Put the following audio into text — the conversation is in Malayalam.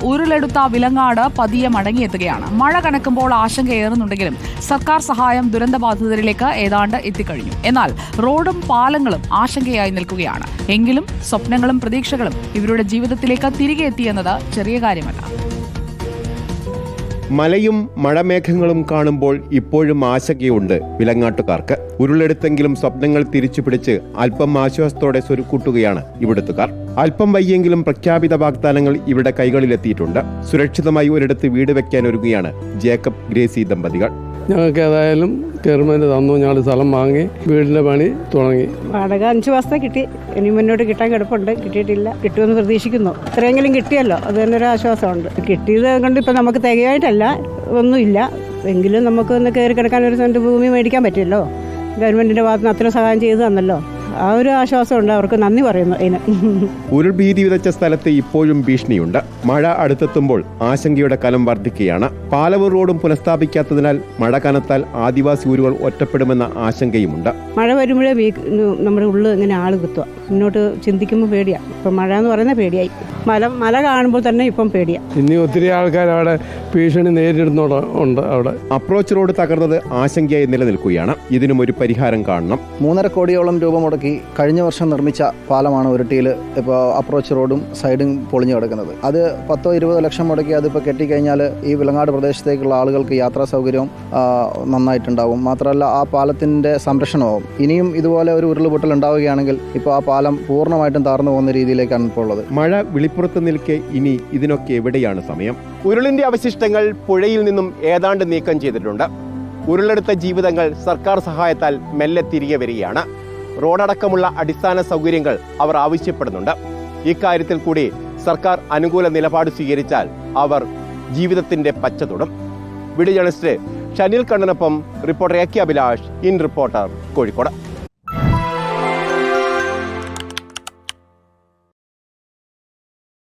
ഉരുളെടുത്ത വിലങ്ങാട് പതിയെ മടങ്ങിയെത്തുകയാണ്. മഴ കനക്കുമ്പോൾ ആശങ്കയേറുന്നുണ്ടെങ്കിലും സർക്കാർ സഹായം ദുരന്തബാധിതരിലേക്ക് ഏതാണ്ട് എത്തിക്കഴിഞ്ഞു. എന്നാൽ റോഡും പാലങ്ങളും ആശങ്കയായി നിൽക്കുകയാണ്. എങ്കിലും സ്വപ്നങ്ങളും പ്രതീക്ഷകളും ഇവരുടെ ജീവിതത്തിലേക്ക് തിരികെ എത്തിയെന്നത് ചെറിയ കാര്യമല്ല. മലയും മഴമേഘങ്ങളും കാണുമ്പോൾ ഇപ്പോഴും ആശങ്കയുണ്ട് വിലങ്ങാട്ടുകാർക്ക്. ഉരുളെടുത്തെങ്കിലും സ്വപ്നങ്ങൾ തിരിച്ചു പിടിച്ച് അല്പം ആശ്വാസത്തോടെ സ്വരുക്കൂട്ടുകയാണ് ഇവിടുത്തുകാർ. അല്പം വയ്യെങ്കിലും പ്രഖ്യാപിത വാഗ്ദാനങ്ങൾ ഇവിടെ കൈകളിലെത്തിയിട്ടുണ്ട്. സുരക്ഷിതമായി ഒരിടത്ത് വീട് വെക്കാനൊരുങ്ങുകയാണ് ജേക്കബ് ഗ്രേസി ദമ്പതികൾ. ഞങ്ങൾക്ക് ഏതായാലും ഗവൺമെൻറ് തന്നു. ഞങ്ങൾ സ്ഥലം വാങ്ങി വീടിൻ്റെ പണി തുടങ്ങി. വാടക 5 മാസത്തെ കിട്ടി. ഇനി മുന്നോട്ട് കിട്ടാൻ കിടപ്പുണ്ട്. കിട്ടിയിട്ടില്ല. കിട്ടുമെന്ന് പ്രതീക്ഷിക്കുന്നു. ഇത്രയെങ്കിലും കിട്ടിയല്ലോ, അത് തന്നെ ഒരു ആശ്വാസമുണ്ട്. കിട്ടിയത് കൊണ്ട് ഇപ്പം നമുക്ക് തികയായിട്ടല്ല, ഒന്നുമില്ല. എങ്കിലും നമുക്ക് ഒന്ന് കയറി കിടക്കാൻ ഒരു സെൻറ്റ് ഭൂമി മേടിക്കാൻ പറ്റുമല്ലോ. ഗവൺമെൻറ്റിൻ്റെ ഭാഗത്ത് നിന്ന് അത്ര സഹായം ചെയ്തു തന്നല്ലോ. ആ ഒരു ആശ്വാസമുണ്ട്. അവർക്ക് നന്ദി പറയുന്നു അതിന്. ഉരുൾഭീതി വിതച്ച സ്ഥലത്ത് ഇപ്പോഴും ഭീഷണിയുണ്ട്. മഴ അടുത്തെത്തുമ്പോൾ ആശങ്കയുടെ കലം വർദ്ധിക്കുകയാണ്. പാലവും റോഡും പുനഃസ്ഥാപിക്കാത്തതിനാൽ മഴ കനത്താൽ ആദിവാസി ഊരുകൾ ഒറ്റപ്പെടുമെന്ന ആശങ്കയുമുണ്ട്. മഴ വരുമ്പോഴേ നമ്മുടെ ഉള്ളിൽ ഇങ്ങനെ ആള് കുത്തുക. മുന്നോട്ട് ചിന്തിക്കുമ്പോൾ പേടിയാണ്. ഇപ്പം മഴ എന്ന് പറയുന്നത് പേടിയായി. മല കാണുമ്പോൾ തന്നെ ഇപ്പം പേടിയാണ്. ഇനി ഒത്തിരി ആൾക്കാർ അവിടെ ഭീഷണി നേരിടുന്നുണ്ട്. അവിടെ അപ്രോച്ച് റോഡ് തകർന്നത് ആശങ്കയായി നിലനിൽക്കുകയാണ്. ഇതിനും ഒരു പരിഹാരം കാണണം. 3.5 കോടിയോളം രൂപ മുടക്കി കഴിഞ്ഞ വർഷം നിർമ്മിച്ച പാലമാണ് ഉരുട്ടിയിൽ ഇപ്പോൾ അപ്രോച്ച് റോഡും സൈഡും പൊളിഞ്ഞു കിടക്കുന്നത്. അത് 10-20 ലക്ഷം മുടക്കി അതിപ്പോൾ കെട്ടിക്കഴിഞ്ഞാൽ ഈ വിലങ്ങാട് പ്രദേശത്തേക്കുള്ള ആളുകൾക്ക് യാത്രാ സൗകര്യവും നന്നായിട്ടുണ്ടാവും. മാത്രമല്ല ആ പാലത്തിൻ്റെ സംരക്ഷണവും. ഇനിയും ഇതുപോലെ ഒരു ഉരുൾപൊട്ടൽ ഉണ്ടാവുകയാണെങ്കിൽ ഇപ്പോൾ ആ പാലം പൂർണ്ണമായിട്ടും താർന്നു പോകുന്ന രീതിയിലേക്കാണ് ഇപ്പോൾ ഉള്ളത്. മഴ വിളിപ്പുറത്ത് നിൽക്കെ ഇനി ഇതിനൊക്കെ എവിടെയാണ് സമയം? ഉരുളിന്റെ അവശിഷ്ടങ്ങൾ പുഴയിൽ നിന്നും ഏതാണ്ട് നീക്കം ചെയ്തിട്ടുണ്ട്. ഉരുളെടുത്ത ജീവിതങ്ങൾ സർക്കാർ സഹായത്താൽ മെല്ലെ തിരികെ വരികയാണ്. റോഡടക്കമുള്ള അടിസ്ഥാന സൗകര്യങ്ങൾ അവർ ആവശ്യപ്പെടുന്നുണ്ട്. ഇക്കാര്യത്തിൽ കൂടി സർക്കാർ അനുകൂല നിലപാട് സ്വീകരിച്ചാൽ അവർ ജീവിതത്തിന്റെ പച്ച തൊടും. വീഡിയോ ജേർണലിസ്റ്റ് ഷനിൽ കണ്ണനൊപ്പം reporter A K Abhilash, in reporter, Kozhikode.